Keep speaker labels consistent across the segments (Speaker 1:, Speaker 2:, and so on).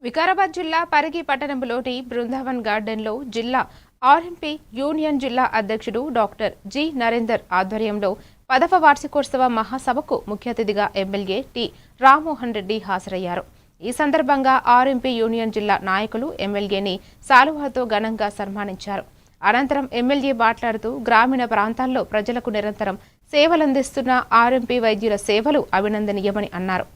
Speaker 1: వికారాబాద్ జిల్లా పరిగి పట్టణంలోని బృందావన్ గార్డెన్లో జిల్లా ఆర్ఎంపీ యూనియన్ జిల్లా అధ్యక్షుడు డాక్టర్ జి నరేందర్ ఆధ్వర్యంలో 10వ వార్షికోత్సవ మహాసభకు ముఖ్య అతిథిగా ఎమ్మెల్యే టి రామ్మోహన్ రెడ్డి హాజరయ్యారు. ఈ సందర్భంగా ఆర్ఎంపీ యూనియన్ జిల్లా నాయకులు ఎమ్మెల్యేని శాలువాతో ఘనంగా సన్మానించారు. అనంతరం ఎమ్మెల్యే మాట్లాడుతూ గ్రామీణ ప్రాంతాల్లో ప్రజలకు నిరంతరం సేవలందిస్తున్న ఆర్ఎంపీ వైద్యుల సేవలు అభినందనీయమని అన్నారు.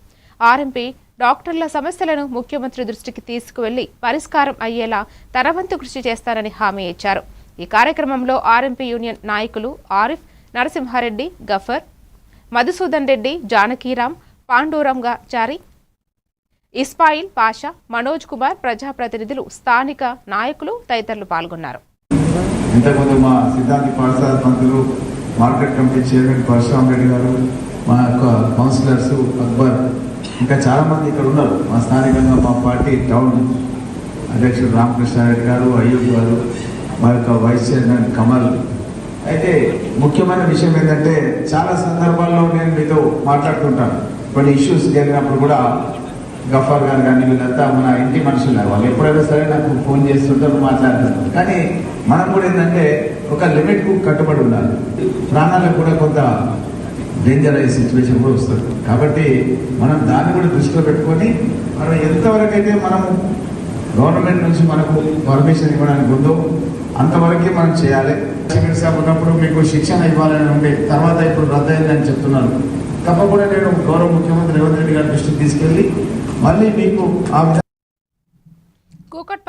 Speaker 1: ఆర్ఎంపీ డాక్టర్ల సమస్యలను ముఖ్యమంత్రి దృష్టికి తీసుకువెళ్లి పరిష్కారం అయ్యేలా తన వంతు కృషి చేస్తారని హామీ ఇచ్చారు. ఈ కార్యక్రమంలో ఆర్ఎంపీ యూనియన్ నాయకులు ఆరిఫ్, నరసింహారెడ్డి, గఫర్, మధుసూదన్ రెడ్డి, జానకీరాం, పాండూరంగాచారి, ఇస్మాయిల్ పాషా, మనోజ్ కుమార్, ప్రజాప్రతినిధులు, స్థానిక నాయకులు తదితరులు పాల్గొన్నారు.
Speaker 2: ఇంతకుముందు మా సిద్ధాంతి పాఠశాల మంత్రులు, market committee chairman Parashuram Reddy గారు, మా యొక్క కౌన్సిలర్స్ అక్బర్, ఇంకా చాలా మంది ఇక్కడ ఉన్నారు. మా స్థానికంగా మా పార్టీ టౌన్ అధ్యక్షుడు రామకృష్ణారెడ్డి గారు, అయ్యూబ్ గారు, మా యొక్క వైస్ చైర్మన్ కమల్. అయితే ముఖ్యమైన విషయం ఏంటంటే చాలా సందర్భాల్లో నేను మీతో మాట్లాడుతుంటాను. కొన్ని ఇష్యూస్ జరిగినప్పుడు కూడా గఫార్ గారు కానీ వీళ్ళంతా మన ఇంటి మనుషులు, వాళ్ళు ఎప్పుడైనా సరే నాకు ఫోన్ చేస్తుంటారు, మాట్లాడుతుంటారు. కానీ మనం కూడా ఏంటంటే ఒక లిమిట్కు కట్టుబడి ఉండాలి. ప్రాణాలకు కూడా కొంత డేంజర్ అయ్యే సిచ్యువేషన్ కూడా వస్తుంది. కాబట్టి మనం దాన్ని కూడా దృష్టిలో పెట్టుకొని మనం ఎంతవరకు అయితే మనము గవర్నమెంట్ నుంచి మనకు పర్మిషన్ ఇవ్వడానికి ఉందో అంతవరకే మనం చేయాలి. సాబ్ ఉన్నప్పుడు మీకు శిక్షణ ఇవ్వాలని ఉండే, తర్వాత ఇప్పుడు రద్దయిందని చెప్తున్నాను. తప్పకుండా నేను గౌరవ ముఖ్యమంత్రి రేవంత్ రెడ్డి గారి దృష్టికి తీసుకెళ్ళి మళ్ళీ మీకు ఆ